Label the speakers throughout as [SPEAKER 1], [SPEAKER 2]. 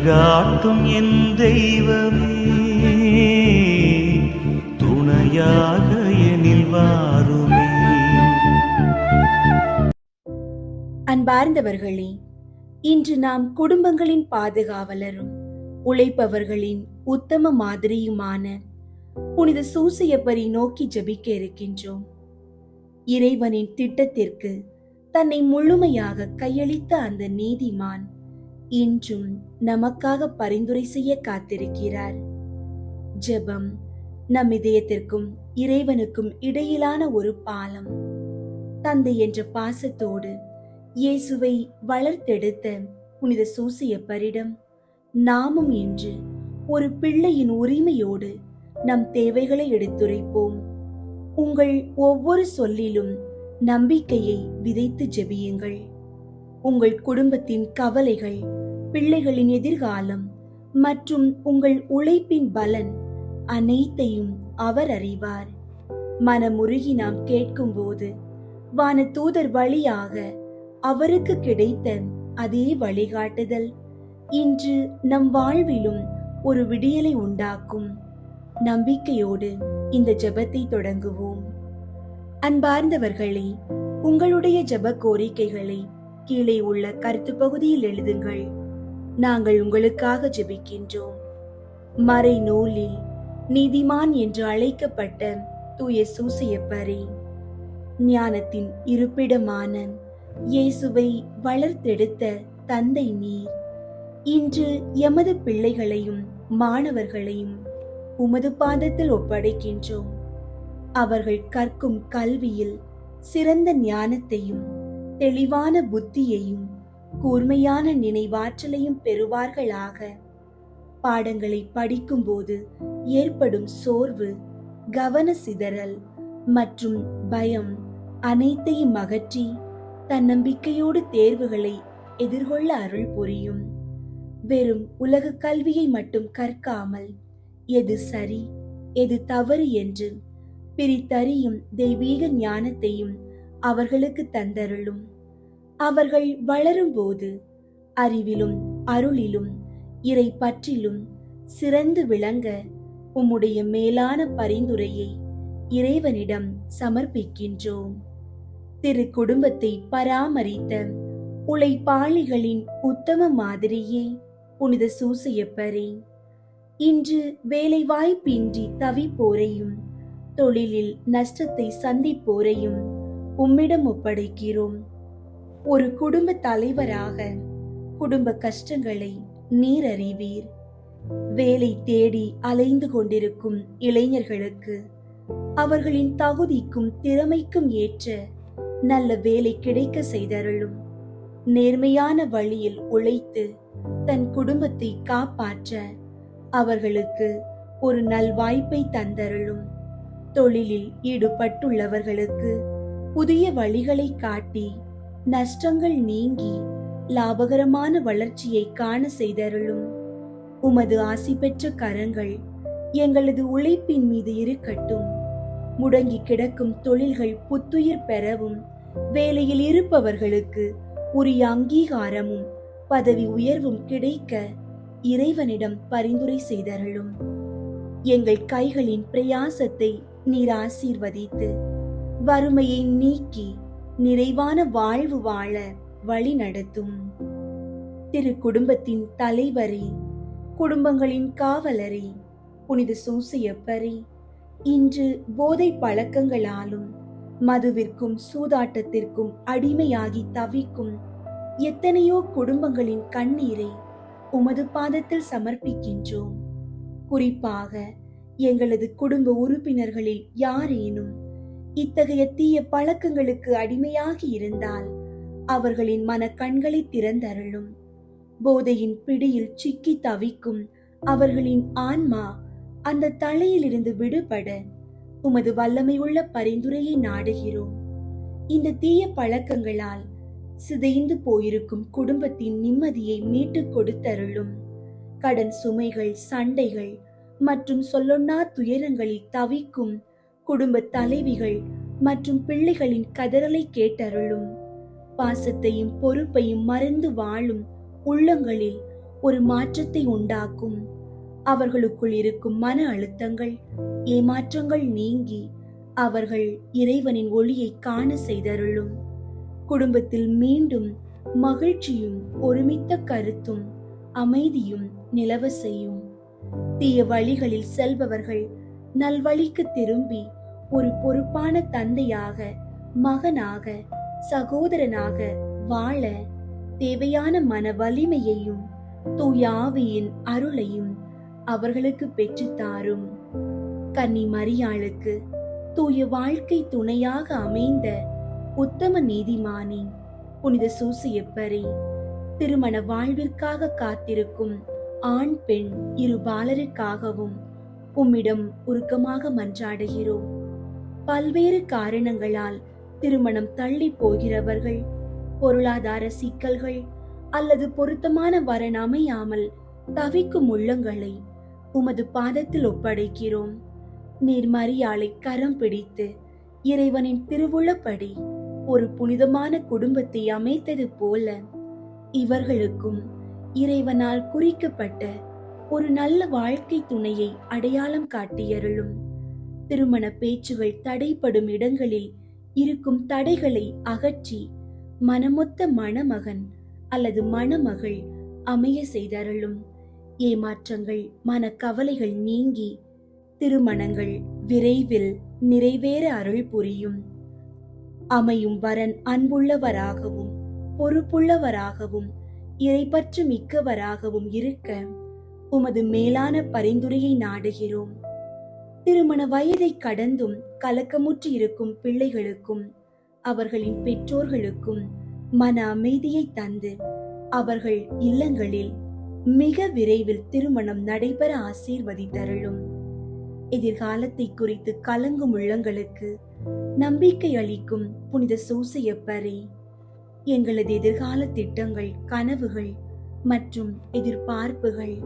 [SPEAKER 1] வழிகாட்டும் என் தெய்வமே, துணையாக எனில் வாருமே.
[SPEAKER 2] அன்பார்ந்தவர்களே, இன்று நாம் குடும்பங்களின் பாதுகாவலரும் உழைப்பவர்களின் உத்தம மாதிரியுமான புனித சூசையப்பரை நோக்கி ஜெபிக்க இருக்கின்றோம். இறைவனின் திட்டத்திற்கு தன்னை முழுமையாக கையளித்த அந்த நீதிமான் இன்றும் நமக்காக பரிந்துரை செய்ய காத்திருக்கிறார். ஜெபம் நம் இதயத்திற்கும் இறைவனுக்கும் இடையிலான ஒரு பாலம். தந்தை என்ற பாசத்தோடு இயேசுவை வளர்த்தெடுத்த புனித சூசையப்பரிடம் நாமும் இன்று ஒரு பிள்ளையின் உரிமையோடு நம் தேவைகளை எடுத்துரைப்போம். உங்கள் ஒவ்வொரு சொல்லிலும் நம்பிக்கையை விதைத்து ஜெபியுங்கள். உங்கள் குடும்பத்தின் கவலைகள், பிள்ளைகளின் எதிர்காலம் மற்றும் உங்கள் உழைப்பின் பலன் அனைத்தையும் அவர் அறிவார். மனமுருகி நாம் கேட்கும் போது வான தூதர் வழியாக அவருக்கு கிடைத்த அதே வழிகாட்டுதல் இன்று நம் வாழ்விலும் ஒரு விடியலை உண்டாக்கும். நம்பிக்கையோடு இந்த ஜெபத்தை தொடங்குவோம். அன்பார்ந்தவர்களே, உங்களுடைய ஜெப கோரிக்கைகளை கீழே உள்ள கருத்து பகுதியில் எழுதுங்கள். நாங்கள் உங்களுக்காக ஜெபிக்கின்றோம். மறை நூலில் நீதிமான் என்று அழைக்கப்பட்ட தூய சூசையப்பரே, ஞானத்தின் இருப்பிடமான இயேசுவை வளர்த்தெடுத்த தந்தை நீர், இன்று எமது பிள்ளைகளையும் மாணவர்களையும் உமது பாதத்தில் ஒப்படைக்கின்றோம். அவர்கள் கற்கும் கல்வியில் சிறந்த ஞானத்தையும் தெளிவான புத்தியையும் கூர்மையான நினைவாற்றலையும் பெறுவார்களாக. பாடங்களை படிக்கும்போது ஏற்படும் சோர்வு, கவன சிதறல் மற்றும் பயம் அனைத்தையும் அகற்றி தன்னம்பிக்கையோடு தேர்வுகளை எதிர்கொள்ள அருள் புரியும். வெறும் உலக கல்வியை மட்டும் கற்காமல் எது சரி எது தவறு என்று பிரித்தறியும் தெய்வீக ஞானத்தையும் அவர்களுக்கு தந்தருளும். அவர்கள் வளரும்போது அறிவிலும் அருளிலும் இறை பற்றிலும் சிறந்து விளங்க உம்முடைய மேலான பரிந்துரையை இறைவனிடம் சமர்ப்பிக்கின்றோம். திரு குடும்பத்தை பராமரித்த உழைப்பாளிகளின் உத்தம மாதிரியே புனித சூசையப்பரே, இன்று வேலை வாய்ப்பின்றி தவிப்போரையும் தொழிலில் நஷ்டத்தை சந்திப்போரையும் உம்மிடம் ஒப்படைக்கிறோம். ஒரு குடும்ப தலைவராக குடும்ப கஷ்டங்களை நீர் அறிவீர். வேலை தேடி அலைந்து கொண்டிருக்கும் இளைஞர்களுக்கு அவர்களின் தகுதிக்கும் திறமைக்கும் ஏற்ற நல்ல வேலை கிடைக்க செய்தருளும். நேர்மையான வழியில் உழைத்து தன் குடும்பத்தை காப்பாற்ற அவர்களுக்கு ஒரு நல்வாய்ப்பை தந்தருளும். தொழிலில் ஈடுபட்டுள்ளவர்களுக்கு புதிய வழிகளை காட்டி நஷ்டங்கள் நீங்கி லாபகரமான வளர்ச்சியை காண செய்தருளும். உமது ஆசி பெற்ற கரங்கள் எங்களது உழைப்பின் மீது இருக்கட்டும். முடங்கி கிடக்கும் தொழில்கள் புத்துயிர் பெறவும், வேலையில் இருப்பவர்களுக்கு உரிய அங்கீகாரமும் பதவி உயர்வும் கிடைக்க இறைவனிடம் பரிந்துரை செய்தருளும். எங்கள் கைகளின் பிரயாசத்தை நீர் ஆசீர்வதித்து வறுமையை நீக்கி நிறைவான வாழ்வு வாழ வழி நடத்தும். திரு குடும்பத்தின் தலைவரே, குடும்பங்களின் காவலரே, புனித சூசையப்பரே, இன்று போதை பழக்கங்களாலும் மதுவிற்கும் சூதாட்டத்திற்கும் அடிமையாகி தவிக்கும் எத்தனையோ குடும்பங்களின் கண்ணீரை உமது பாதத்தில் சமர்ப்பிக்கின்றோம். குறிப்பாக எங்களது குடும்ப உறுப்பினர்களில் யாரேனும் இத்தகைய தீய பழக்கங்களுக்கு அடிமையாகி இருந்தால் அவர்களின் மனக்கண்களை திறந்தருளும். போதையின் பிடியில் சிக்கி தவிக்கும் அவர்களின் ஆன்மா அந்த தலையிலிருந்து விடுபட உமது வல்லமை உள்ள பரிந்துரையை நாடுகிறோம். இந்த தீய பழக்கங்களால் சிதைந்து போயிருக்கும் குடும்பத்தின் நிம்மதியை மீட்டுக் கொடுத்தருளும். கடன் சுமைகள், சண்டைகள் மற்றும் சொல்லொன்னா துயரங்களில் தவிக்கும் குடும்ப தலைவிகள் மற்றும் பிள்ளைகளின் கதறலை கேட்டருளும். பாசத்தையும் பொறுப்பையும் மறந்து வாழும் உள்ளங்களில் ஒரு மாற்றத்தை உண்டாக்கும். அவர்களுக்குள் இருக்கும் மன அழுத்தங்கள், ஏமாற்றங்கள் நீங்கி அவர்கள் இறைவனின் ஒளியை காண செய்தருளும். குடும்பத்தில் மீண்டும் மகிழ்ச்சியும் ஒருமித்த கருத்தும் அமைதியும் நிலவ செய்யும். தீய வழிகளில் செல்பவர்கள் நல்வழிக்கு திரும்பி ஒரு பொறுப்பான தந்தையாக, மகனாக, சகோதரனாக வாழ தேவையான மன வலிமையையும் தூய ஆவியின் அருளையும் அவர்களுக்கு பெற்றுத்தாரும். கன்னி மரியாளுக்கு தூய வாழ்க்கை துணையாக அமைந்த உத்தம நீதிமானி புனித சூசையப்பரே, திருமண வாழ்விற்காக காத்திருக்கும் ஆண் பெண் இரு பாலருக்காகவும் உம்மிடம் உருக்கமாக மன்றாடுகிறோம். பல்வேறு காரணங்களால் திருமணம் தள்ளி போகிறவர்கள், பொருளாதார சிக்கல்கள் அல்லது பொருத்தமான வரன் அமையாமல் தவிக்கும் உள்ளங்களை உமது பாதத்தில் ஒப்படைக்கிறோம். நீர் மரியாளை கரம் பிடித்து இறைவனின் திருவுளப்படி ஒரு புனிதமான குடும்பத்தை அமைத்தது போல இவர்களுக்கும் இறைவனால் குறிக்கப்பட்ட ஒரு நல்ல வாழ்க்கை துணையை அடையாளம் காட்டியருளும். திருமண பேச்சுகள் தடைப்படும் இடங்களில் இருக்கும் தடைகளை அகற்றி மனமொத்த மணமகன் அல்லது மணமகள் அமைய செய்தருளும். ஏமாற்றங்கள், மனக்கவலைகள் நீங்கி திருமணங்கள் விரைவில் நிறைவேற அருள் புரியும். அமையும் வரன் அன்புள்ளவராகவும் பொறுப்புள்ளவராகவும் இறைப்பற்று மிக்கவராகவும் இருக்க உமது மேலான பரிந்துரையை நாடுகிறோம். திருமண வயதை கடந்தும் கலக்கமுற்று இருக்கும் பிள்ளைகளுக்கும் அவர்களின் பெற்றோர்களுக்கும் மன அமைதியை தந்து அவர்கள் இல்லங்களில் மிக விரைவில் திருமணம் நடைபெற ஆசீர்வதித்தருளும். எதிர்காலத்தை குறித்து கலங்கும் உள்ளங்களுக்கு நம்பிக்கை அளிக்கும் புனித சூசையப்பரே, எங்களது எதிர்கால திட்டங்கள், கனவுகள் மற்றும் எதிர்பார்ப்புகள்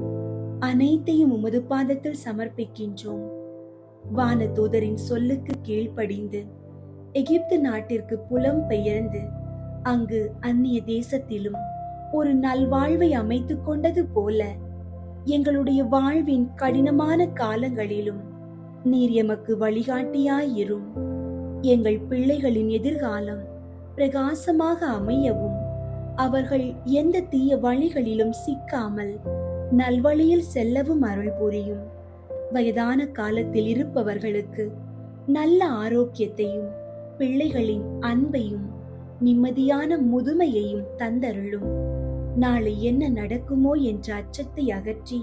[SPEAKER 2] அனைத்தையும் உமது பாதத்தில் சமர்ப்பிக்கின்றோம். வானதூதரின் சொல்லுக்கு கீழ்ப்படிந்து எகிப்து நாட்டிற்கு புலம் பெயர்ந்து அங்கு அந்நிய தேசத்திலும் ஒரு நல்வாழ்வை அமைத்துக் கொண்டது போல எங்களுடைய வாழ்வின் கடினமான காலங்களிலும் நீர் எமக்கு வழிகாட்டியாயிரும். எங்கள் பிள்ளைகளின் எதிர்காலம் பிரகாசமாக அமையவும் அவர்கள் எந்த தீய வழிகளிலும் சிக்காமல் நல்வழியில் செல்லவும் அருள் புரியும். வயதான காலத்தில் இருப்பவர்களுக்கு நல்ல ஆரோக்கியத்தையும் பிள்ளைகளின் அன்பையும் நிம்மதியான முதுமையையும் தந்தருளும். நாளை என்ன நடக்குமோ என்ற அச்சத்தை அகற்றி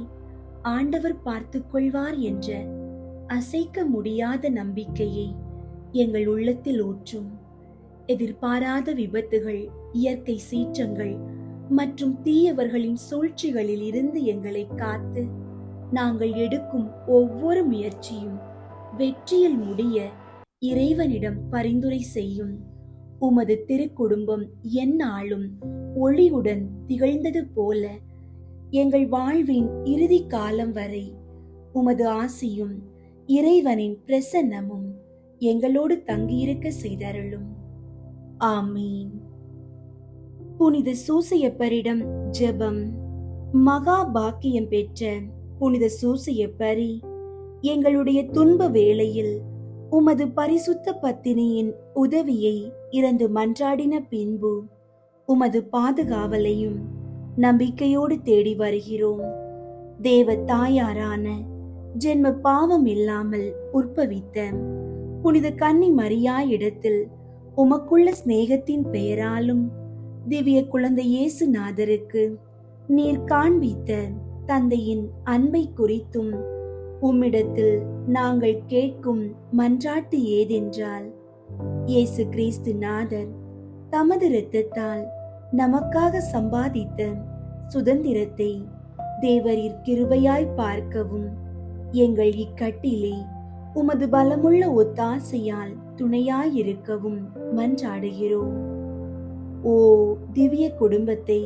[SPEAKER 2] ஆண்டவர் பார்த்துக் கொள்வார் என்ற அசைக்க முடியாத நம்பிக்கையை எங்கள் உள்ளத்தில் ஊற்றும். எதிர்பாராத விபத்துகள், இயற்கை சீற்றங்கள் மற்றும் தீயவர்களின் சூழ்ச்சிகளில் இருந்து எங்களை காத்து நாங்கள் எடுக்கும் ஒவ்வொரு முயற்சியும் வெற்றியில் முடிய இறைவனிடம் பரிந்துரை செய்யும். உமது திருக்குடும்பம் எந்நாளும் ஒளியுடன் திகழ்ந்தது போல எங்கள் வாழ்வின் இறுதி காலம் வரை உமது ஆசியும் இறைவனின் பிரசன்னமும் எங்களோடு தங்கியிருக்க செய்தருளும். ஆமீன். புனித சூசையப்பரிடம் ஜெபம். மகா பாக்கியம் பெற்ற புனித சூசையப்பரே, எங்களுடைய துன்ப வேளையில் உமது பரிசுத்த பத்தினியின் உதவியை இறந்து மன்றாடின பின்பு உமது பாதுகாவலையும் நம்பிக்கையோடு தேடி வருகிறோம். தேவ தாயாரான ஜென்ம பாவம் இல்லாமல் உற்பவித்த புனித கன்னி மரியாயிடத்தில் உமக்குள்ள சிநேகத்தின் பெயராலும் திவ்ய குழந்தை இயேசுநாதருக்கு நீர் காண்பித்த தந்தையின் அன்பை குறித்தும் உம்மிடத்தில் நாங்கள் கேட்கும் மன்றாட்டு ஏதென்றால், இயேசு கிறிஸ்து நாதர் தமது இரத்தத்தால் நமக்காக சம்பாதித்த சுதந்திரத்தை தேவரீர் கிருபையாய் பார்க்கவும் எங்கள் இக்கட்டிலே உமது பலமுள்ள ஒத்தாசையால் துணையாயிருக்கவும் மன்றாடுகிறோம். ஓ திவ்ய குடும்பத்தை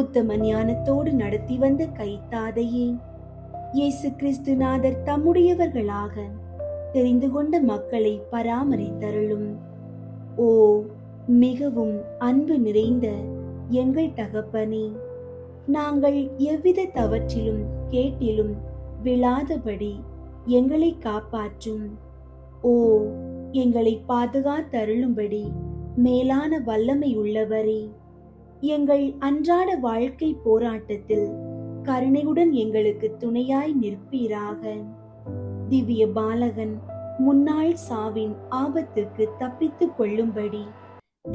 [SPEAKER 2] உத்தம ஞானத்தோடு நடத்தி வந்த கைத்தாதையே, இயேசு கிறிஸ்து நாதர் தம்முடையவர்களாக தெரிந்து கொண்ட மக்களை பராமரித்தருளும். ஓ மிகவும் அன்பு நிறைந்த எங்கள் தகப்பனே, நாங்கள் எவ்வித தவற்றிலும் கேட்டிலும் விழாதபடி எங்களை காப்பாற்றும். ஓ, எங்களை பாதுகாத்தருளும்படி மேலான வல்லமை உள்ளவரே, எங்கள் அன்றாட வாழ்க்கை போராட்டத்தில் கருணையுடன் எங்களுக்கு துணையாய் நிற்பீராக. திவ்ய பாலகன் முன்னாள் சாவின் ஆபத்துக்கு தப்பித்துக் கொள்ளும்படி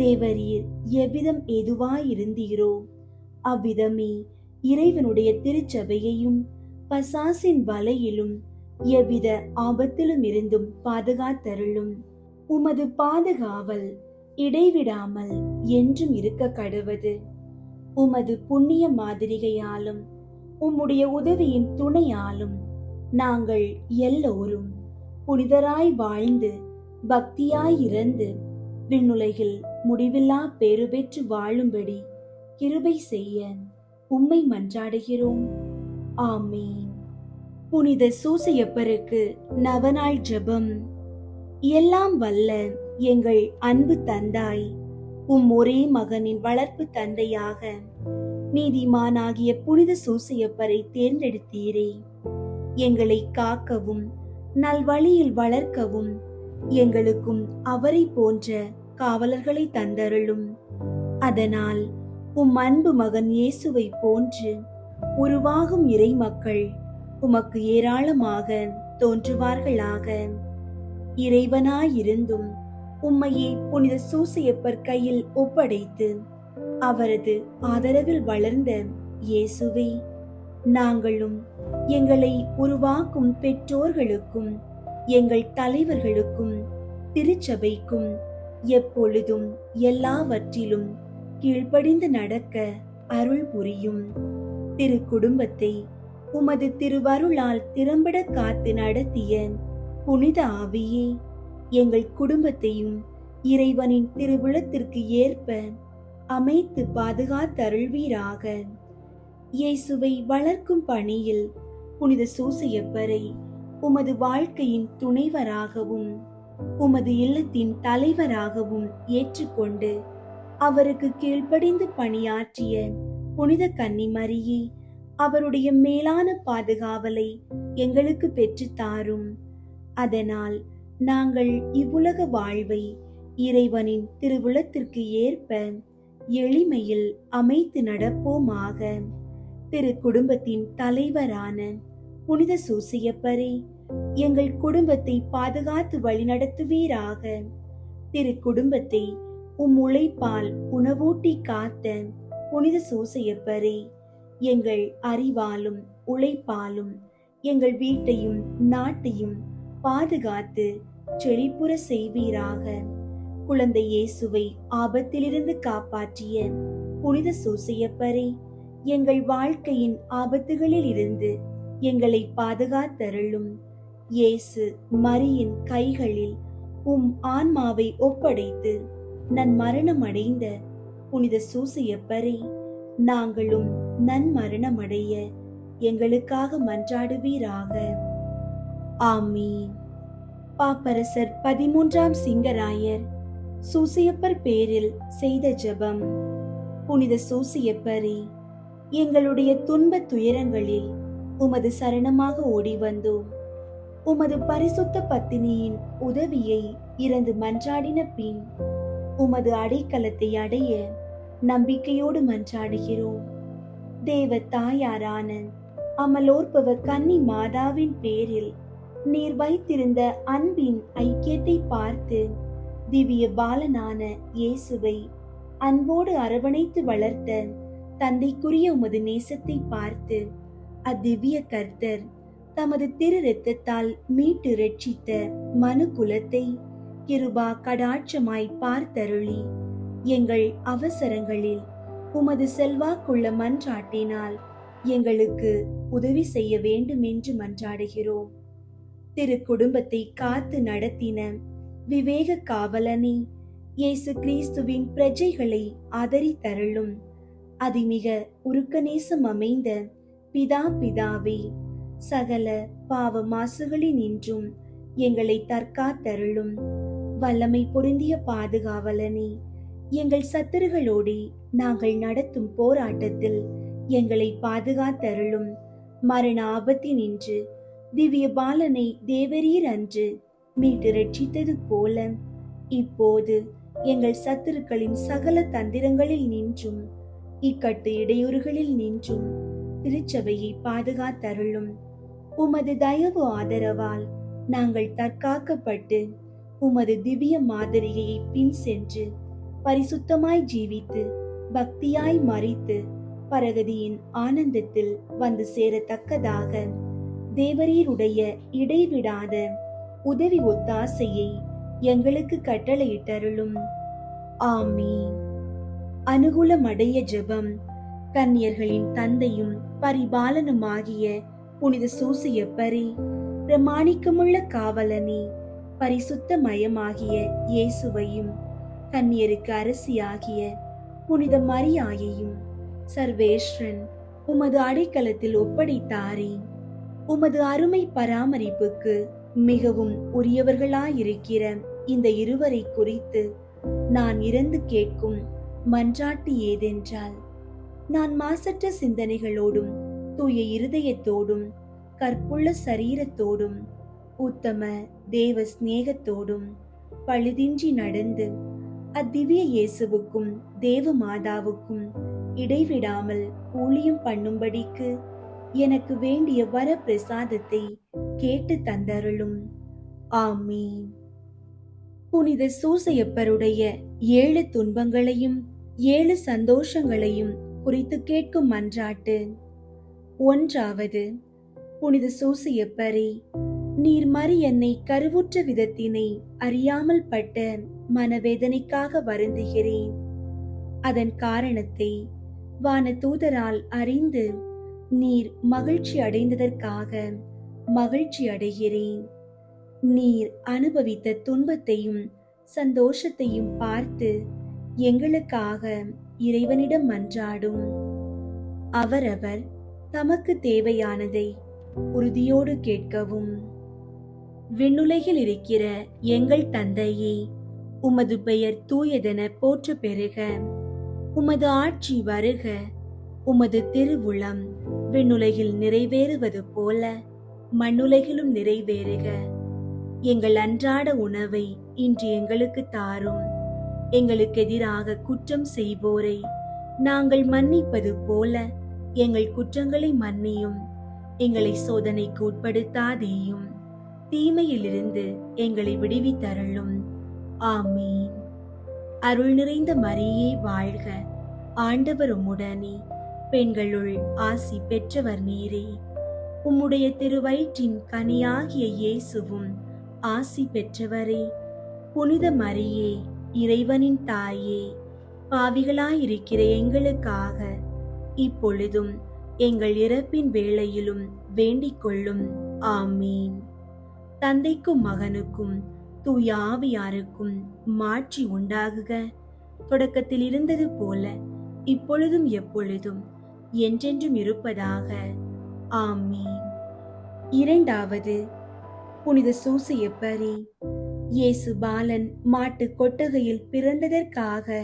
[SPEAKER 2] தேவரீர் எவ்விதம் எதுவாயிருந்தீரோ அவ்விதமே இறைவனுடைய திருச்சபையையும் பசாசின் வலையிலும் எவ்வித ஆபத்திலும் இருந்தும் பாதுகாத்தருளும். உமது பாதுகாவல் இடைவிடாமல் என்றும் இருக்க கடவது. உமது புண்ணிய மாதிரிகையாலும் உம்முடைய உதவியின் துணையாலும் நாங்கள் எல்லோரும் புனிதராய் வாழ்ந்து பக்தியாய் இறந்து விண்ணுலகில் முடிவில்லா பேறு பெற்று வாழும்படி கிருபை செய்ய உம்மை மன்றாடுகிறோம். ஆமீன். புனித சூசையப்பருக்கு நவநாள் ஜெபம். எல்லாம் வல்ல எங்கள் அன்பு தந்தாய், ஒரே மகனின் வளர்ப்பு தந்தையாக நீதிமானாகிய புனித சூசையப்பரை தேர்ந்தெடுத்தீரே. எங்களை காக்கவும் நல்வழியில் வளர்க்கவும் எங்களுக்கும் அவரை போன்ற காவலர்களை தந்தருளும். அதனால் அன்பு மகன் இயேசுவை போன்று உருவாகும் இறை மக்கள் உமக்கு ஏராளமாக தோன்றுவார்களாக. இறைவனாயிருந்தும் உம்மையே புனித சூசையப்பர் கையில் ஒப்படைத்து அவரது ஆதரவில் வளர்ந்த இயேசுவே, நாங்களும் எங்களை உருவாக்கும் பெற்றோர்களுக்கும் எங்கள் தலைவர்களுக்கும் திருச்சபைக்கும் எப்பொழுதும் எல்லாவற்றிலும் கீழ்ப்படிந்து நடக்க அருள் புரியும். திரு குடும்பத்தை உமது திருவருளால் திறம்பட காத்து நடத்திய புனித ஆவியே, எங்கள் குடும்பத்தையும் இறைவனின் திருவுளத்திற்கு ஏற்ப அமைத்து பாதுகாத்தருள்வீராக. இயேசுவை வளர்க்கும் பணியில் புனித சூசையப்பரை உமது வாழ்க்கையின் துணைவராகவும் உமது இல்லத்தின் தலைவராகவும் ஏற்றுக்கொண்டு அவருக்கு கீழ்ப்படிந்து பணியாற்றிய புனித கன்னிமரியே, அவருடைய மேலான பாதுகாவலை எங்களுக்கு பெற்று தாரும். அதனால் நாங்கள் இவ்வுலக வாழ்வை இறைவனின் திருவுளத்திற்கு ஏற்ப எளிமையில் அமைத்து நடப்போமாக. திரு குடும்பத்தின் தலைவரான புனித சூசையப்பரே, எங்கள் குடும்பத்தை பாதுகாத்து வழிநடத்துவீராக. திரு குடும்பத்தை உழைப்பால் உணவூட்டி காத்த புனித சூசையப்பரே, எங்கள் அறிவாலும் உழைப்பாலும் எங்கள் வீட்டையும் நாட்டையும் பாதுகாத்து செழிப்புற செய்வீராக. குழந்தை இயேசுவை ஆபத்திலிருந்து காப்பாற்றிய புனித சூசையப்பரே, எங்கள் வாழ்க்கையின் ஆபத்துகளில் இருந்து எங்களை பாதுகாத்தருளும். இயேசு மரியின் கைகளில் ஆன்மாவை ஒப்படைத்து நன்மரணம் அடைந்த புனித சூசையப்பரே, நாங்களும் நன்மரணமடைய எங்களுக்காக மன்றாடுவீராக. ஆமீன். பாப்பரசர் 13ஆம் சிங்கராயர் சூசையப்பர் பேரில் செய்த ஜெபம். புனித சூசையப்பரே, எங்களுடைய துன்ப துயரங்களில் உமது சரணமாக ஓடி வந்தோம். உமது பரிசுத்த பத்தினியின் உதவியை இறந்து மன்றாடின பின் உமது அடைக்கலத்தை அடைய நம்பிக்கையோடு மன்றாடுகிறோம். தேவ தாயாரான அமலோற்பவ கன்னி மாதாவின் பேரில் நீர் வைத்திருந்த அன்பின் ஐக்கியத்தை பார்த்து திவ்ய பாலனான இயேசுவை அன்போடு அரவணைத்து வளர்த்த தந்தைக்குரிய உமது நேசத்தை பார்த்து அத்திவ்ய கர்த்தர் தமது திரு இரத்தத்தால் மீட்டு ரட்சித்த மனு குலத்தை கிருபா கடாட்சமாய் பார்த்தருளி எங்கள் அவசரங்களில் உமது செல்வாக்குள்ள மன்றாட்டினால் எங்களுக்கு உதவி செய்ய வேண்டும் என்று மன்றாடுகிறோம். திரு குடும்பத்தை காத்து நடத்தின விவேக காவலனே, இயேசு கிறிஸ்துவின் பிரஜைகளை ஆதரித்தருளும். அதிமிக உருக்கநேசம் அமைந்த பிதாவே, சகல பாவ மாசுகளினின்றும் எங்களை தற்காத்தருளும். வல்லமை பொருந்திய பாதுகாவலனே, எங்கள் சத்துருகளோடு நாங்கள் நடத்தும் போராட்டத்தில் எங்களை பாதுகாத்தருளும். மரண ஆபத்தினின்று திவ்ய பாலனை தேவரீர் அன்று மீட்டு ரட்சித்தது போல இப்போது எங்கள் சத்துருக்களின் சகல தந்திரங்களில் நின்றும் இக்கட்டு இடையூறுகளில் நின்றும் திருச்சபையை பாதுகாத்தருளும். உமது தயவு ஆதரவால் நாங்கள் தற்காக்கப்பட்டு உமது திவ்ய மாதிரியை பின் சென்று பரிசுத்தமாய் ஜீவித்து பக்தியாய் மரித்து பரகதியின் ஆனந்தத்தில் வந்து சேரத்தக்கதாக தேவரீருடைய இடைவிடாத உதவி ஒத்தாசையை எங்களுக்கு கட்டளையிட்டருளும். ஆமீன். அனுகூலமடைய ஜெபம். கன்னியர்களின் தந்தையும் பரிபாலனுமாகிய புனித சூசையப்பரே, பிரமாணிக்கமுள்ள காவலனே, பரிசுத்தமயமாகிய இயேசுவையும் கன்னியருக்கு அரசியாகிய புனித மரியாயையும் சர்வேஸ்வரன் உமது அடைக்கலத்தில் ஒப்படைத்தாரே. உமது அருமை பராமரிப்புக்கு மிகவும் உரியவர்களாயிருக்கிற இந்த இருவரை குறித்து நான் இறந்து கேட்கும் மன்றாட்டு ஏதென்றால், நான் மாசற்ற சிந்தனைகளோடும் தூய இருதயத்தோடும் கற்புள்ள சரீரத்தோடும் உத்தம தேவ சிநேகத்தோடும் பழுதின்றி நடந்து அத்திவ்ய இயேசுவுக்கும் தேவ மாதாவுக்கும் இடைவிடாமல் ஊழியம் பண்ணும்படிக்கு எனக்கு வேண்டிய வர பிரசாதத்தை கேட்டு தந்தருளும். ஆமீன். புனித சூசையப்பருடைய 7 துன்பங்களையும் 7 சந்தோஷங்களையும் குறித்து கேட்கும் மன்றாட்டு. 1. புனித சூசையப்பரே, நீர் மரியன்னை கருவுற்ற விதத்தினை அறியாமல் பட்ட மனவேதனைக்காக வருந்துகிறேன். அதன் காரணத்தை வான தூதரால் அறிந்து நீர் மகிழ்ச்சி அடைந்ததற்காக மகிழ்ச்சி அடைகிறேன். நீர் அனுபவித்த துன்பத்தையும் சந்தோஷத்தையும் பார்த்து எங்களுக்காக இறைவனிடம் மன்றாடும். அவரவர் தமக்கு தேவையானதை உறுதியோடு கேட்கவும். விண்ணுலகில் இருக்கிற எங்கள் தந்தையே, உமது பெயர் தூயதென போற்ற பெறுக. உமது ஆட்சி வருக. உமது திருவுளம் விண்ணுலகில் நிறைவேறுவது போல மண்ணுலகிலும் நிறைவேறுக. எங்கள் அன்றாட உணவை இன்று எங்களுக்கு தாரும். எங்களுக்கு எதிராக குற்றம் செய்வோரை நாங்கள் மன்னிப்பது போல எங்கள் குற்றங்களை மன்னியும். எங்களை சோதனைக்கு உட்படுத்தாதேயும், தீமையிலிருந்து எங்களை விடுவித்தருளும். ஆமீன். அருள் நிறைந்த மரியே வாழ்க. ஆண்டவர் உம்முடனே, பெண்களுள் ஆசி பெற்றவர் நீரே. உம்முடைய திருவயிற்றின் கனியாகிய இயேசுவும் ஆசி பெற்றவரே. புனித மரியே, இறைவனின் தாயே, பாவிகளாயிருக்கிற எங்களுக்காக இப்பொழுதும் எங்கள் இறப்பின் வேளையிலும் வேண்டிக் கொள்ளும். ஆமீன். தந்தைக்கும் மகனுக்கும் தூய ஆவியாருக்கும் மாட்சி உண்டாகுக. தொடக்கத்தில் இருந்தது போல இப்பொழுதும் எப்பொழுதும் என்றென்றும் இருப்பதாக. ஆமீன். 2. புனித சூசையப்பரே, இயேசு பாலன் மாட்டு கொட்டகையில் பிறந்ததற்காக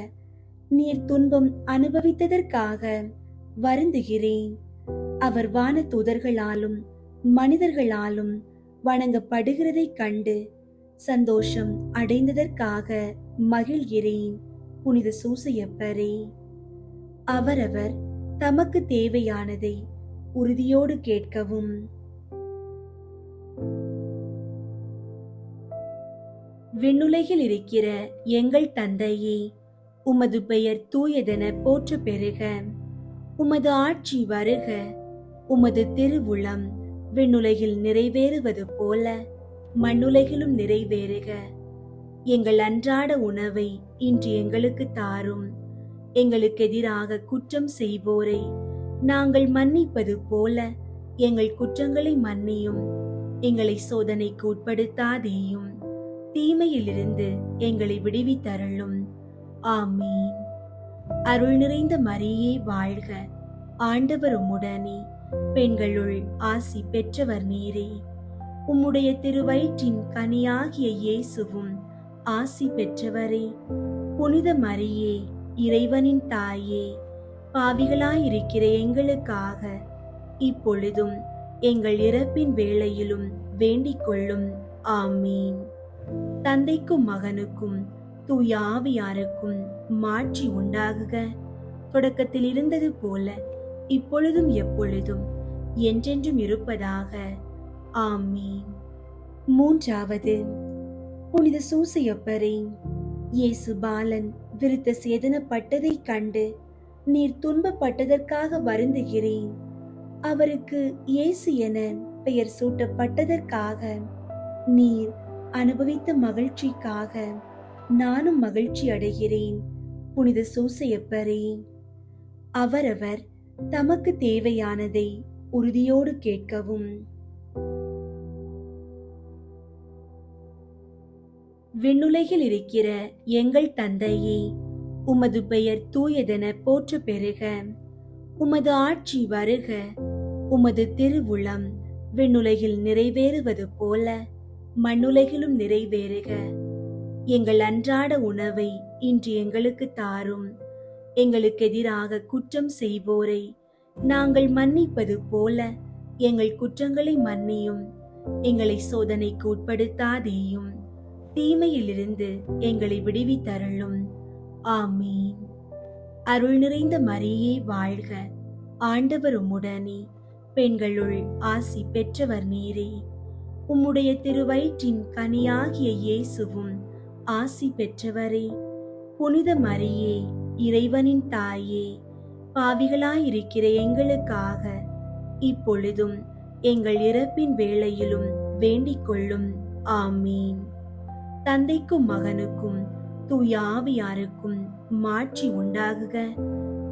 [SPEAKER 2] நீர் துன்பம் அனுபவித்ததற்காக வருந்துகிறேன். அவர் வான தூதர்களாலும் மனிதர்களாலும் வணங்கப்படுகிறதைக் கண்டு சந்தோஷம் அடைந்ததற்காக மகிழ்கிறேன். புனித சூசையப்பரே, அவரவர் தமக்கு தேவையானதை உறுதியோடு கேட்கவும். விண்ணுலகில் இருக்கிற எங்கள் தந்தையே, உமது பெயர் தூயதென போற்ற பெறுக. உமது ஆட்சி வருக. உமது திருவுளம் விண்ணுலகில் நிறைவேறுவது போல மண்ணுலகிலும் நிறைவேறுக. எங்கள் அன்றாட உணவை இன்று எங்களுக்கு தாரும். எங்களுக்கு எதிராக குற்றம் செய்வோரை நாங்கள் மன்னிப்பது போல எங்கள் குற்றங்களை மன்னியும். எங்களை சோதனைக்கு உட்படுத்தாதேயும், தீமையிலிருந்து எங்களை விடுவித்தருளும். ஆமீன். அருள் நிறைந்த மரியே வாழ்க. ஆண்டவர் உம்முடனே, பெண்களுள் ஆசி பெற்றவர் நீரே. உம்முடைய திருவயிற்றின் கனியாகிய இயேசுவும் ஆசி பெற்றவரே. புனித மரியே, இறைவனின் தாயே, பாவிகளாயிருக்கிற எங்களுக்காக இப்பொழுதும் எங்கள் இறப்பின் வேளையிலும் வேண்டிக் கொள்ளும். ஆமீன். தந்தைக்கும் மகனுக்கும் தூய ஆவியாருக்கும் மாட்சி உண்டாகுக. தொடக்கத்தில் இருந்தது போல இப்பொழுதும் எப்பொழுதும் என்றென்றும் இருப்பதாக. ஆமீன். மூன்றாவது, புனித சூசையப்பரே, இயேசு பாலன் விருத்த சேதனப்பட்டதைக் கண்டு நீர் துன்பப்பட்டதற்காக வருந்துகிறேன். அவருக்கு இயேசு என பெயர் சூட்டப்பட்டதற்காக நீர் அனுபவித்த மகிழ்ச்சிக்காக நானும் மகிழ்ச்சி அடைகிறேன். புனித சூசையப்பரே, அவரவர் தமக்கு தேவையானதை உறுதியோடு கேட்கவும். விண்ணுலகில் இருக்கிற எங்கள் தந்தையே, உமது பெயர் தூயதென போற்ற பெறுக. உமது ஆட்சி வருக. உமது திருவுளம் விண்ணுலகில் நிறைவேறுவது போல மண்ணுலகிலும் நிறைவேறுக. எங்கள் அன்றாட உணவை இன்று எங்களுக்கு தாரும். எங்களுக்கு எதிராக குற்றம் செய்வோரை நாங்கள் மன்னிப்பது போல எங்கள் குற்றங்களை மன்னியும். எங்களை சோதனைக்கு உட்படுத்தாதேயும், தீமையிலிருந்து எங்களை விடுவித்தருளும். ஆமீன். அருள் நிறைந்த மரியே வாழ்க. ஆண்டவர் உம்முடனே, பெண்களுள் ஆசி பெற்றவர் நீரே. உம்முடைய திருவயிற்றின் கனியாகிய இயேசுவும் ஆசி பெற்றவரே. புனித மரியே, இறைவனின் தாயே, பாவிகளாயிருக்கிற எங்களுக்காக இப்பொழுதும் எங்கள் இறப்பின் வேளையிலும் வேண்டிக் கொள்ளும். ஆமீன். தந்தைக்கும் மகனுக்கும் தூய ஆவியாருக்கும் மாட்சி உண்டாகுக.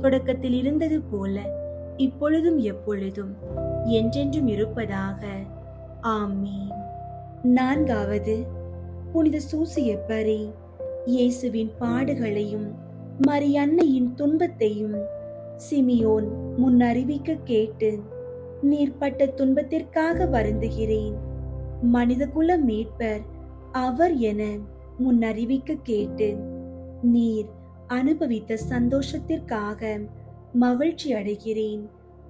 [SPEAKER 2] தொடக்கத்தில் இருந்தது போல இப்பொழுதும் எப்பொழுதும் என்றென்றும் இருப்பதாக. ஆமீன். நான்காவது, புனித சூசையப்பரே, இயேசுவின் பாடுகளையும் மரியன்னையின் துன்பத்தையும் சிமியோன் முன்னறிவிக்க கேட்டு நீர் பட்ட துன்பத்திற்காக வருந்துகிறேன். மனிதகுல மீட்பர் அவர் என முன்னறிவிக்க கேட்டு நீர் அனுபவித்த சந்தோஷத்திற்காக மகிழ்ச்சி அடைகிறேன்.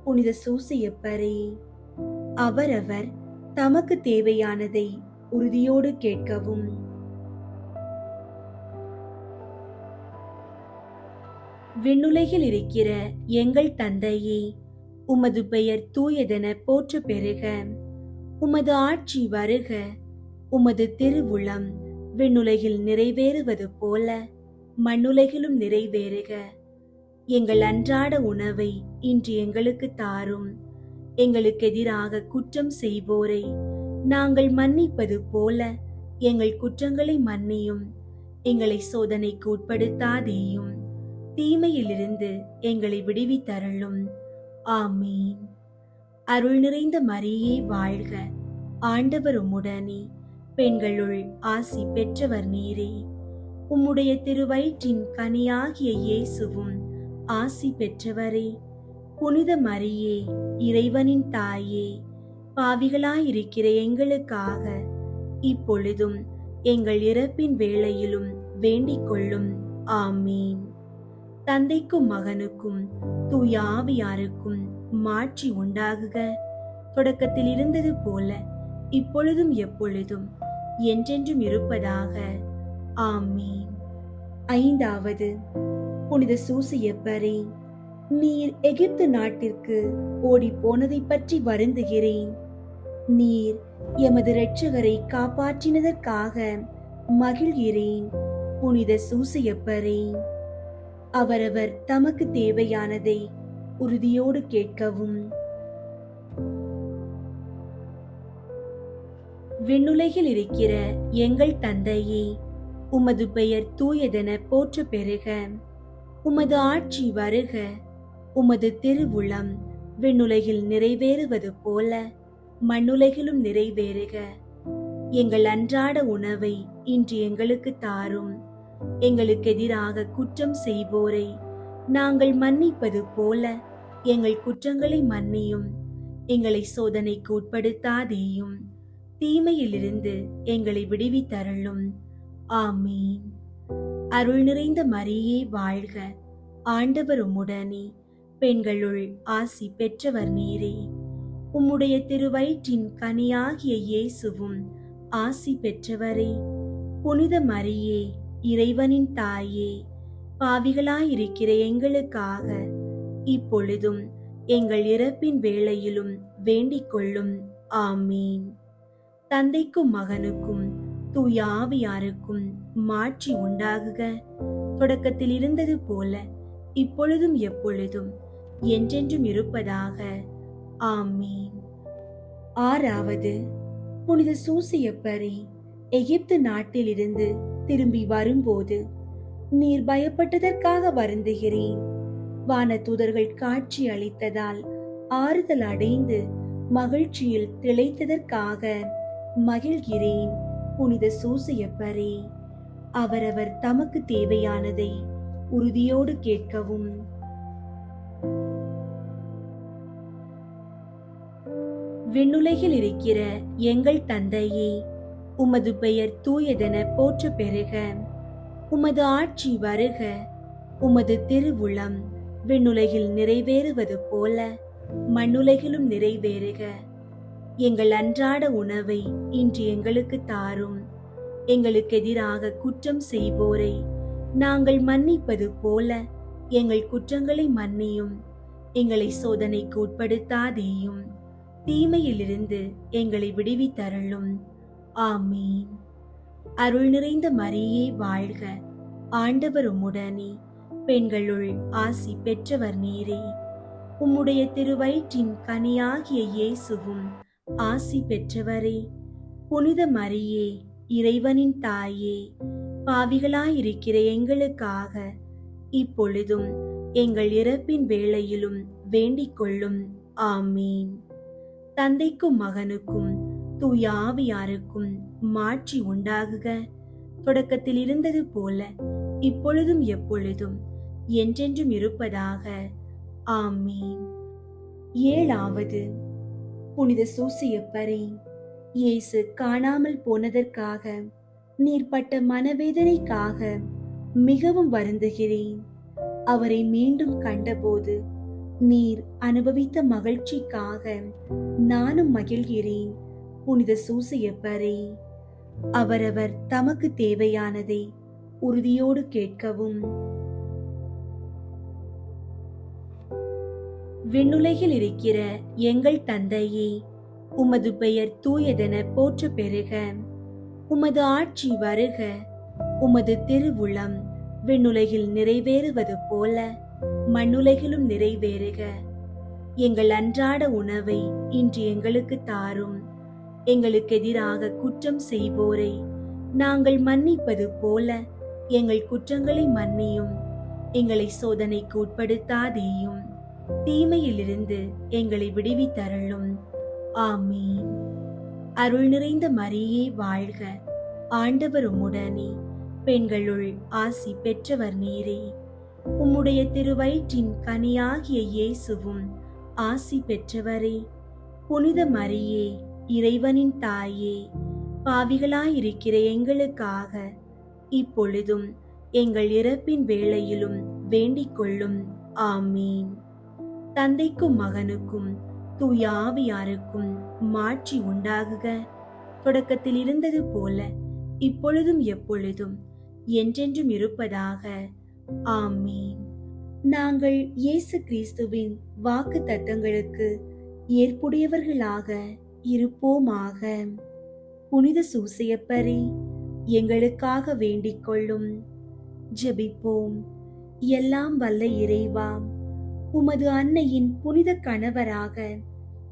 [SPEAKER 2] புனித சூசையப்பரே, அவரவர் தமக்கு தேவையானதை உறுதியோடு கேட்கவும். விண்ணுலகில் இருக்கிற எங்கள் தந்தையே, உமது பெயர் தூயதென போற்ற பெறுக. உமது ஆட்சி வருக. உமது திருவுளம் விண்ணுலகில் நிறைவேறுவது போல மண்ணுலகிலும் நிறைவேறுக. எங்கள் அன்றாட உணவை இன்று எங்களுக்கு தாரும். எங்களுக்கு எதிராக குற்றம் செய்வோரை நாங்கள் மன்னிப்பது போல எங்கள் குற்றங்களை மன்னியும். எங்களை சோதனைக்கு உட்படுத்தாதேயும், தீமையிலிருந்து எங்களை விடுவித்தருளும். ஆமீன். அருள் நிறைந்த மரியே வாழ்க. ஆண்டவர் உம்முடனே, பெண்களுள் ஆசி பெற்றவர் நீரே. உம்முடைய திருவயிற்றின் கனியாகிய இயேசுவும் ஆசி பெற்றவரே. புனித மரியே, இறைவனின் தாயே, பாவிகளாயிருக்கிற எங்களுக்காக இப்பொழுதும் எங்கள் இறப்பின் வேளையிலும் வேண்டிக் கொள்ளும். ஆமீன். தந்தைக்கும் மகனுக்கும் தூய ஆவியாருக்கும் மாட்சி உண்டாகுக. தொடக்கத்தில் இருந்தது போல இப்பொழுதும் எப்பொழுதும் என்றென்றும் இருப்பதாக. ஆமீன். ஐந்தாவது, புனித சூசையப்பரே, நீர் எகிப்து நாட்டிற்கு ஓடி போனதை பற்றி வருந்துகிறேன். நீர் எமது இரட்சகரை காப்பாற்றினதற்காக மகிழ்கிறேன். புனித சூசையப்பரே, அவரவர் தமக்கு தேவையானதை உறுதியோடு கேட்கவும். விண்ணுலகில் இருக்கிற எங்கள் தந்தையே, உமது பெயர் தூயதென போற்ற பெறுக. உமது ஆட்சி வருக. உமது திருவுளம் விண்ணுலகில் நிறைவேறுவது போல மண்ணுலகிலும் நிறைவேறுக. எங்கள் அன்றாட உணவை இன்று எங்களுக்கு தாரும். எங்களுக்கு எதிராக குற்றம் செய்வோரை நாங்கள் மன்னிப்பது போல எங்கள் குற்றங்களை மன்னியும். எங்களை சோதனைக்கு உட்படுத்தாதேயும், தீமையிலிருந்து எங்களை விடுவித்தருளும். ஆமீன். அருள் நிறைந்த மரியே வாழ்க. ஆண்டவர் உம்முடனே, பெண்களுள் ஆசி பெற்றவர் நீரே. உம்முடைய திருவயிற்றின் கனியாகிய இயேசுவும் ஆசி பெற்றவரே. புனித மரியே, இறைவனின் தாயே, பாவிகளாயிருக்கிற எங்களுக்காக இப்பொழுதும் எங்கள் இறப்பின் வேளையிலும் வேண்டிக் கொள்ளும். ஆமீன். தந்தைக்கும் மகனுக்கும் தூய ஆவியாருக்கும் மாட்சி உண்டாகுக. தொடக்கத்தில் இருந்தது போல இப்பொழுதும் எப்பொழுதும் என்றென்றும் இருப்பதாக. ஆமீன். ஆறாவது, புனித சூசியப்பரே, எகிப்து நாட்டிலிருந்து திரும்பி வரும்போது நீர் பயப்பட்டதற்காக வருந்துகிறேன். வானதூதர்கள் காட்சி அளித்ததால் ஆறுதல் அடைந்து மகிழ்ச்சியில் திளைத்ததற்காக மகிழ்கிறேன். புனித சூசியப்பரே, அவரவர் தமக்கு தேவையானதை உறுதியோடு கேட்கவும். விண்ணுலகில் இருக்கிற எங்கள் தந்தையே, உமது பெயர் தூயதென போற்ற பெறுக. உமது ஆட்சி வருக. உமது திருவுளம் விண்ணுலகில் நிறைவேறுவது போல மண்ணுலகிலும் நிறைவேறுக. எங்கள் அன்றாட உணவை இன்று எங்களுக்கு தாரும். எங்களுக்கு எதிராக குற்றம் செய்வோரை நாங்கள் மன்னிப்பது போல எங்கள் குற்றங்களை மன்னியும். எங்களை சோதனைக்கு உட்படுத்தாதேயும், தீமையிலிருந்து எங்களை விடுவித்தருளும். ஆமீன். அருள் நிறைந்த மரியே வாழ்க. ஆண்டவர் உம்முடனே, பெண்களுள் ஆசி பெற்றவர் நீரே. உம்முடைய திருவயிற்றின் கனியாகிய இயேசுவும் ஆசி பெற்றவரே. புனித மரியே, இறைவனின் தாயே, பாவிகளாயிருக்கிற எங்களுக்காக இப்பொழுதும் எங்கள் இறப்பின் வேளையிலும் வேண்டிக் கொள்ளும். ஆமீன். தந்தைக்கும் மகனுக்கும் தூய ஆவியாருக்கும் மாட்சி உண்டாகுக. தொடக்கத்தில் இருந்தது போல இப்பொழுதும் எப்பொழுதும் என்றென்றும் இருப்பதாக. ஆமீன். ஏழாவது, புனித சூசியப்பரே, இயேசு காணாமல் போனதற்காக நீர் பட்ட மனவேதனைக்காக மிகவும் வருந்துகிறேன். அவரை மீண்டும் கண்டபோது நீர் அனுபவித்த மகிழ்ச்சிக்காக நானும் மகிழ்கிறேன். புனித சூசியப்பரே, அவரவர் தமக்கு தேவையானதை உறுதியோடு கேட்கவும். விண்ணுலகில் இருக்கிற எங்கள் தந்தையே, உமது பெயர் தூயதென போற்ற பெறுக. உமது ஆட்சி வருக. உமது திருவுளம் விண்ணுலகில் நிறைவேறுவது போல மண்ணுலகிலும் நிறைவேறுக. எங்கள் அன்றாட உணவை இன்று எங்களுக்கு தாரும். எங்களுக்கு எதிராக குற்றம் செய்வோரை நாங்கள் மன்னிப்பது போல எங்கள் குற்றங்களை மன்னியும். எங்களை சோதனைக்கு உட்படுத்தாதேயும், தீமையிலிருந்து எங்களை விடுவித்தருளும். ஆமீன். அருள் நிறைந்த மரியே வாழ்க. ஆண்டவர் உம்முடனே, பெண்களுள் ஆசி பெற்றவர் நீரே. உம்முடைய திருவயிற்றின் கனியாகிய இயேசுவும் ஆசி பெற்றவரே. புனித மரியே, இறைவனின் தாயே, பாவிகளாயிருக்கிற எங்களுக்காக இப்பொழுதும் எங்கள் இறப்பின் வேளையிலும் வேண்டிக் கொள்ளும். ஆமீன். தந்தைக்கும் மகனுக்கும் தூய ஆவியாருக்கும் மாட்சி உண்டாகுக. தொடக்கத்தில் இருந்தது போல இப்பொழுதும் எப்பொழுதும் என்றென்றும் இருப்பதாக. ஆமீன். நாங்கள் இயேசு கிறிஸ்துவின் வாக்கு தத்தங்களுக்கு ஏற்புடையவர்களாக இருப்போமாக. புனித சூசியப்பரே, எங்களுக்காக வேண்டிக் கொள்ளும். ஜெபிப்போம். எல்லாம் வல்ல இறைவா, உமது அன்னையின் புனித கணவராக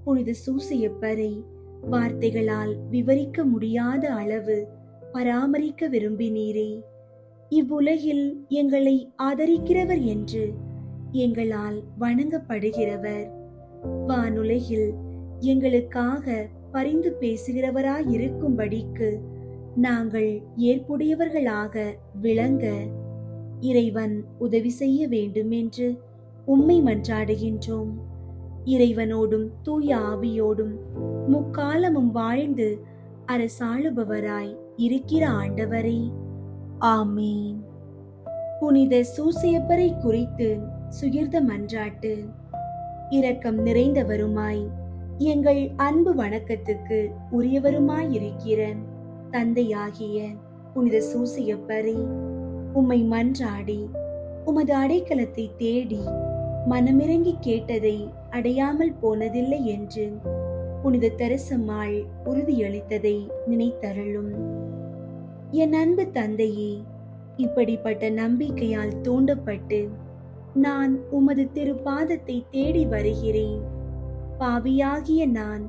[SPEAKER 2] புனித சூசியப்பரை வார்த்தைகளால் விவரிக்க முடியாத அளவு பராமரிக்க விரும்பினீரே. இவ்வுலகில் எங்களை ஆதரிக்கிறவர் என்று எங்களால் வணங்கப்படுகிறவர், வானுலகில் எங்களுக்காக பரிந்து பேசுகிறவராயிருக்கும்படிக்கு நாங்கள் ஏற்புடையவர்களாக விளங்க இறைவன் உதவி செய்ய வேண்டும் என்று உம்மை மன்றாடுகின்றோம். இறைவனோடும் தூய ஆவியோடும் முக்காலமும் வாழ்ந்து அரசாளுபவராய் இருக்கிற ஆண்டவரே, ஆமீன். புனித சூசியப்பரை குறித்து சுகிர்த மன்றாட்டு. இரக்கம் நிறைந்தவருமாய் எங்கள் அன்பு வணக்கத்துக்கு உரியவருமாயிருக்கிற தந்தையாகிய புனித சூசையப்பரே, உம்மை மன்றாடி உமது அடைக்கலத்தை தேடி மனமிறங்கி கேட்டதை அடையாமல் போனதில்லை என்று புனித தெரசம்மாள் உறுதியளித்ததை நினைத்தருளும். என் அன்பு தந்தையே, இப்படிப்பட்ட நம்பிக்கையால் தூண்டப்பட்டு நான் உமது திருப்பாதத்தை தேடி வருகிறேன். பாவியாகிய நான்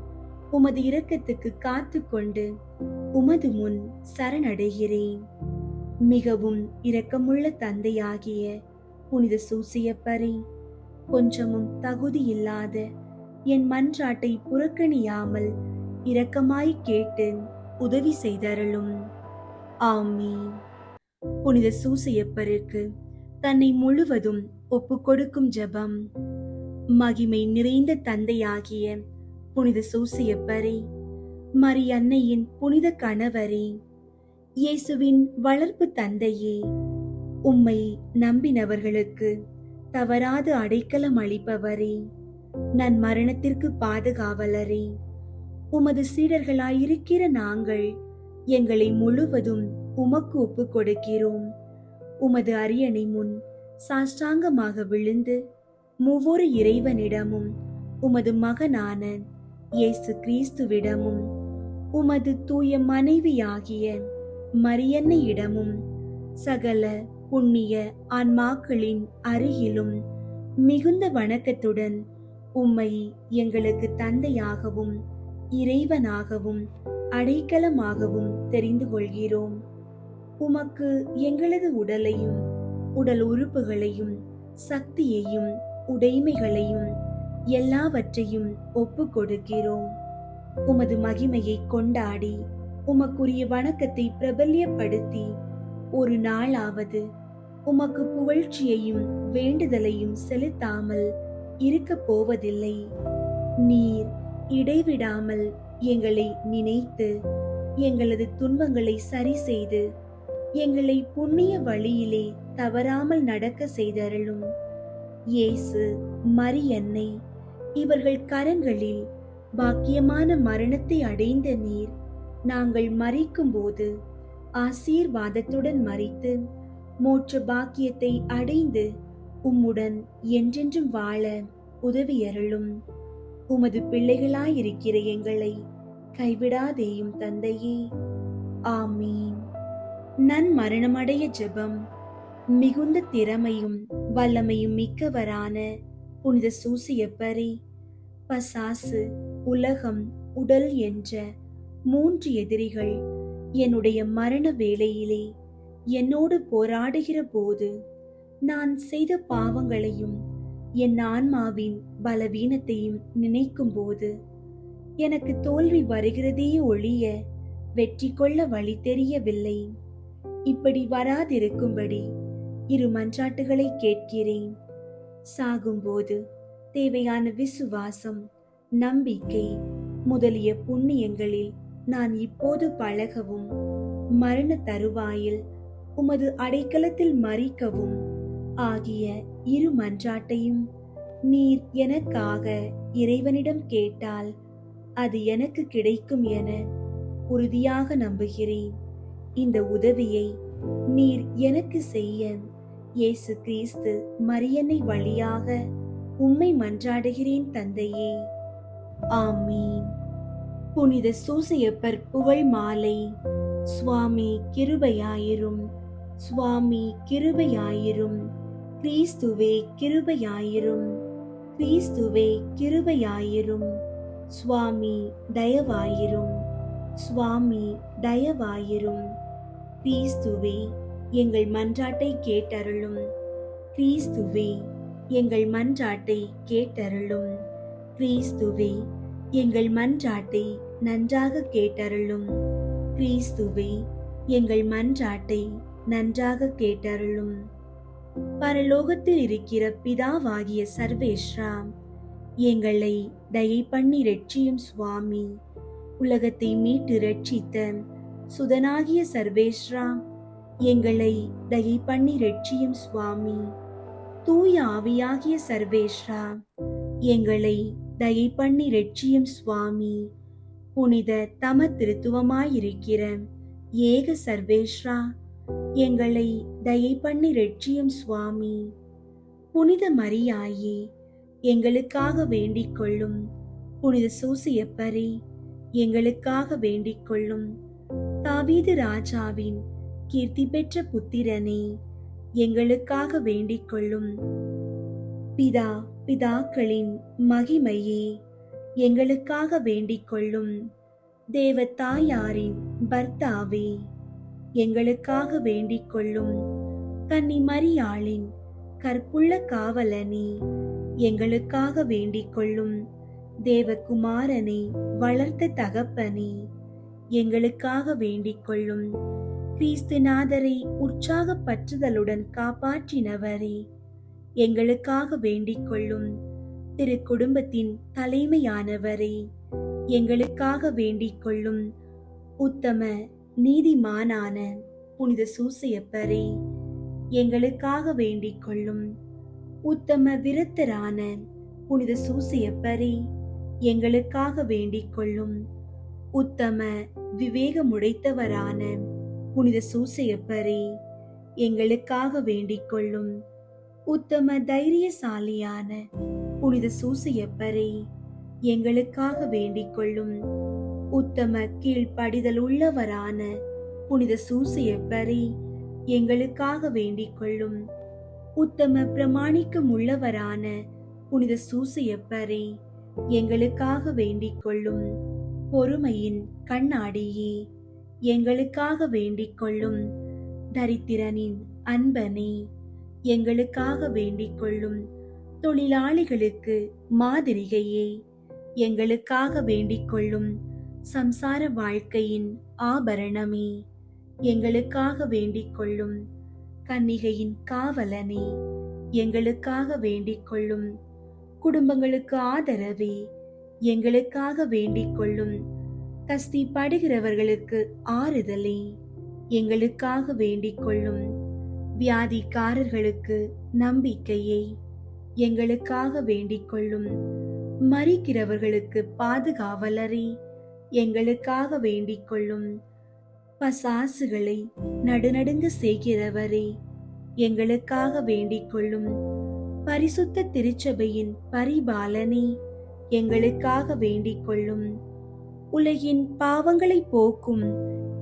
[SPEAKER 2] உமது இரக்கத்துக்கு காத்து கொண்டு உமது முன் சரணடைகிறேன். மிகவும் இரக்கமுள்ள தந்தையாகிய புனித சூசையப்பரே, கொஞ்சமும் தகுதியில்லாத என் மன்றாட்டை புறக்கணியாமல் இரக்கமாய் கேட்டு உதவி செய்தருளும். ஆமீன். புனித சூசையப்பருக்கு தன்னை முழுவதும் ஒப்பு கொடுக்கும் ஜெபம். மகிமை நிறைந்த தந்தையாகிய புனித சூசையப்பரே, மரியன்னையின் புனித கணவரே, இயேசுவின் வளர்ப்பு தந்தையே, உம்மை நம்பினவர்களுக்கு தவறாது அடைக்கலம் அளிப்பவரே, நன் மரணத்திற்கு பாதுகாவலரே, உமது சீடர்களாயிருக்கிற நாங்கள் எங்களை முழுவதும் உமக்கு ஒப்பு கொடுக்கிறோம். உமது அரியணை முன் சாஷ்டாங்கமாக விழுந்து மூவொரு இறைவனிடமும் உமது மகனான இயேசு கிறிஸ்துவிடமும் உமது தூய மனைவியாகிய மரியன்னையிடமும் சகல புண்ணிய ஆன்மாக்களின் அருகிலும் மிகுந்த வணக்கத்துடன் உம்மை எங்களுக்கு தந்தையாகவும் இறைவனாகவும் அடைக்கலமாகவும் தெரிந்து கொள்கிறோம். உமக்கு எங்களது உடலையும் உடல் உறுப்புகளையும் சக்தியையும் உடைமைகளையும் எல்லாவற்றையும் ஒப்பு கொடுக்கிறோம். உமது மகிமையை கொண்டாடி உமக்குரிய வணக்கத்தை பிரபல்யப்படுத்தி ஒரு நாளாவது உமக்கு புகழ்ச்சியையும் வேண்டுதலையும் செலுத்தாமல் இருக்க போவதில்லை. நீர் இடைவிடாமல் எங்களை நினைத்து எங்களது துன்பங்களை சரி செய்து எங்களை புண்ணிய வழியிலே தவறாமல் நடக்க செய்தருளும். இயேசு, மரியன்னை இவர்கள் கரங்களில் பாக்கியமான மரணத்தை அடைந்த நீர் நாங்கள் மரிக்கும் போது ஆசீர்வாதத்துடன் மரித்து மோட்ச பாக்கியத்தை அடைந்து உம்முடன் என்றென்றும் வாழ உதவியருளும். உமது பிள்ளைகளாயிருக்கிற எங்களை கைவிடாதேயும் தந்தையே. ஆமீன். நன் மரணமடைய ஜெபம். மிகுந்த திறமையும் வல்லமையும் மிக்கவரான புனித சூசையப்பரே, பசாசு, உலகம், உடல் என்ற 3 எதிரிகள் என்னுடைய மரண வேளையிலே என்னோடு போராடுகிற போது நான் செய்த பாவங்களையும் என் ஆன்மாவின் பலவீனத்தையும் நினைக்கும் போது எனக்கு தோல்வி வருகிறதே ஒழிய வெற்றி கொள்ள வழி தெரியவில்லை. இப்படி வராதிருக்கும்படி 2 மன்றாட்டுகளை கேட்கிறேன். சாகும்போது தேவையான விசுவாசம், நம்பிக்கை முதலிய புண்ணியங்களில் நான் இப்போது பழகவும், மரண தருவாயில் உமது அடைக்கலத்தில் மரிக்கவும் ஆகிய 2 மன்றாட்டையும் நீர் எனக்காக இறைவனிடம் கேட்டால் அது எனக்கு கிடைக்கும் என உறுதியாக நம்புகிறேன். இந்த உதவியை நீர் எனக்கு செய்ய இயேசு கிறிஸ்து மரியன்னை வழியாக உம்மை மன்றாடுகிறேன் தந்தையே. ஆமீன். புனித சூசையப்பர் புகழ் மாலை. சுவாமி கிருபையாயிரும், சுவாமி கிருபையாயிரும், கிறிஸ்துவே கிருபையாயிரும், கிறிஸ்துவே கிருபையாயிரும், சுவாமி தயவாயிரும், சுவாமி தயவாயிரும். கிறிஸ்துவே எங்கள் மன்றாட்டை கேட்டருளும், கிறிஸ்துவே எங்கள் மன்றாட்டை கேட்டருளும், கிறிஸ்துவே எங்கள் மன்றாட்டை நன்றாக கேட்டருளும், கிறிஸ்துவே எங்கள் மன்றாட்டை நன்றாக கேட்டருளும். பரலோகத்தில் இருக்கிற பிதாவாகிய சர்வேஸ்வரா, எங்களை தயை பண்ணி ரட்சியும் சுவாமி. உலகத்தை மீட்டு ரட்சித்த சுதனாகிய சர்வேஸ்வரா, எங்களை தயை பண்ணி ரட்சியும் சுவாமி. தூய ஆவியாகிய சர்வேஸ்வரா, எங்களை தயை பண்ணி ரட்சியும் சுவாமி. புனித தம திருத்துவமாயிருக்கிற ஏக சர்வேஸ்வரா, எங்களை தயை பண்ணி ரட்சியும் சுவாமி. புனித மரியாயே, எங்களுக்காக வேண்டிக் கொள்ளும். புனித சூசியப்பரே, எங்களுக்காக வேண்டிக் கொள்ளும். தாவீது ராஜாவின் கீர்த்தி பெற்ற புத்திரனே, எங்களுக்காக வேண்டிக் கொள்ளும். பிதாக்களின் மகிமையே, எங்களுக்காக வேண்டிக் கொள்ளும். தேவ தாயாரின் பர்த்தாவே, எங்களுக்காக வேண்டிக் கொள்ளும். கன்னி மரியாளின் கற்புள்ள காவலனே, எங்களுக்காக வேண்டிக் கொள்ளும். தேவகுமாரனை வளர்த்த தகப்பனே, எங்களுக்காக வேண்டிக் கொள்ளும். கிறிஸ்துநாதரை உற்சாக பற்றுதலுடன் காப்பாற்றினவரே, எங்களுக்காக வேண்டிக் கொள்ளும். திரு குடும்பத்தின் தலைமையானவரே, எங்களுக்காக வேண்டிக் கொள்ளும். உத்தம நீதிமானான புனித சூசையப்பரே, எங்களுக்காக வேண்டிக் கொள்ளும். உத்தம விருத்தரான புனித சூசையப்பரே, எங்களுக்காக வேண்டிக் கொள்ளும். உத்தம விவேகமுடைத்தவரான புனித சூசையப்பரே, எங்களுக்காக வேண்டிக் கொள்ளும். உத்தம தைரியசாலியான புனித சூசையப்பரே, எங்களுக்காக வேண்டிக் கொள்ளும். உத்தம கீழ்ப்படிதல் உள்ளவரான புனித சூசையப்பரே, எங்களுக்காக வேண்டிக் கொள்ளும். உத்தம பிரமாணிக்கம் உள்ளவரான புனித சூசையப்பரே, எங்களுக்காக வேண்டிக் கொள்ளும். பொறுமையின் கண்ணாடியே, எங்களுக்காக வேண்டிக் கொள்ளும். தரித்திரனின் அன்பனே, எங்களுக்காக வேண்டிக் கொள்ளும். தொழிலாளிகளுக்கு மாதிரிகையே, எங்களுக்காக வேண்டிக் கொள்ளும். சம்சார வாழ்க்கையின் ஆபரணமே, எங்களுக்காக வேண்டிக் கொள்ளும். கன்னிகையின் காவலனே, எங்களுக்காக வேண்டிக் கொள்ளும். குடும்பங்களுக்கு ஆதரவே, எங்களுக்காக வேண்டிக் கொள்ளும். கஸ்தி படுகிறவர்களுக்கு ஆறுதலே, எங்களுக்காக வேண்டிக் கொள்ளும். வியாதிக்காரர்களுக்கு நம்பிக்கையை, எங்களுக்காக வேண்டிக் கொள்ளும். மரிக்கிறவர்களுக்கு பாதுகாவலரே, எங்களுக்காக வேண்டிக் கொள்ளும். பசாசுகளை நடுநடுங்க செய்கிறவரே, எங்களுக்காக வேண்டிக் கொள்ளும். பரிசுத்த திருச்சபையின் பரிபாலனே, எங்களுக்காக வேண்டிக் கொள்ளும். உலகின் பாவங்களை போக்கும்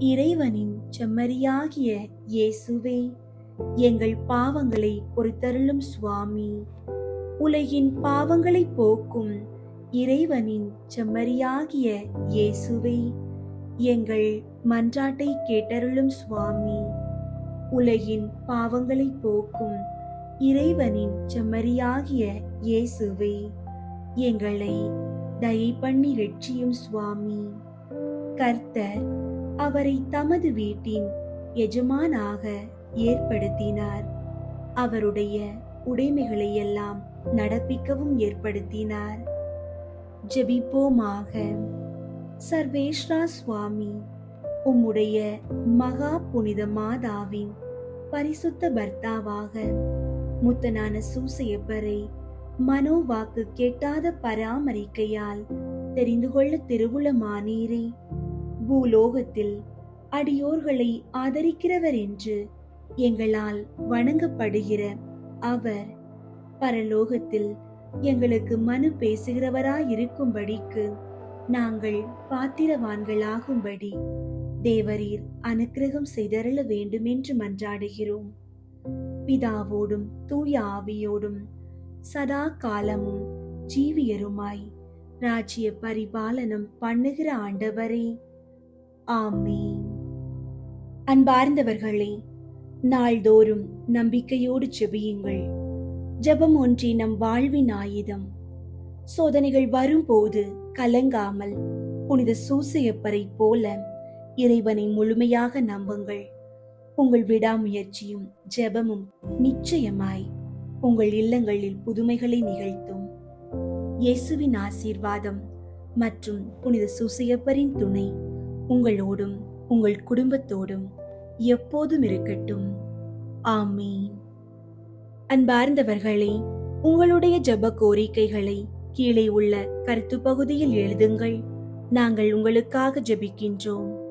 [SPEAKER 2] இறைவனின் செம்மறியாகிய இயேசுவே, எங்கள் பாவங்களை பொறுத்தருளும் சுவாமி. உலகின் பாவங்களை போக்கும் இறைவனின் செம்மறியாகிய இயேசுவே, எங்கள் மன்றாட்டை கேட்டருளும் சுவாமி. உலகின் பாவங்களை போக்கும் இறைவனின் செம்மறியாகிய இயேசுவே, எங்களை தயை பண்ணி ரட்சியும் சுவாமி. கர்த்தர் அவரை தமது வீட்டின் எஜமானாக ஏற்படுத்தினார். அவருடைய உடைமைகளை எல்லாம் நடப்பிக்கவும் ஏற்படுத்தினார். ஜெபிப்போமாக. சர்வேஸ்வரா சுவாமி, உம்முடைய மகா புனித மாதாவின் பரிசுத்த பர்த்தாவாக முத்தனான சூசையப்பரை மனோவாக்கு கெட்டாத பராமரிக்கையால் தெரிந்து கொள்ள திருவுளமானீரே. பூலோகத்தில் அடியோர்களை ஆதரிக்கிறவர் என்று எங்களால் வணங்கப்படுகிற அவர் பரலோகத்தில் எங்களுக்கு மனு பேசுகிறவராயிருக்கும்படிக்கு நாங்கள் பாத்திரவான்களாகும்படி தேவரீர் அனுக்கிரகம் செய்தருள வேண்டும் என்று மன்றாடுகிறோம். பிதாவோடும் தூய ஆவியோடும் சதா காலமும் ஜீவியருமாய் ராஜ்ய பரிபாலனம் பண்ணுகிற ஆண்டவரே, ஆமீன். அன்பார்ந்தவர்களே, நாள்தோறும் நம்பிக்கையோடு ஜெபியுங்கள். ஜெபம் ஒன்றே நம் வாழ்வின் ஆயுதம். சோதனைகள் வரும்போது கலங்காமல் புனித சூசையப்பரை போல இறைவனை முழுமையாக நம்புங்கள். உங்கள் விடாமுயற்சியும் ஜெபமும் நிச்சயமாய் உங்கள் இல்லங்களில் புதுமைகளை நிகழ்த்தும். இயேசுவின் ஆசீர்வாதம் மற்றும் புனித சூசையப்பரின் துணை உங்களோடும் உங்கள் குடும்பத்தோடும் எப்போதும் இருக்கட்டும். ஆமீன். அன்பார்ந்தவர்களே, உங்களுடைய ஜெப கோரிக்கைகளை கீழே உள்ள கருத்து பகுதியில் எழுதுங்கள். நாங்கள் உங்களுக்காக ஜெபிக்கின்றோம்.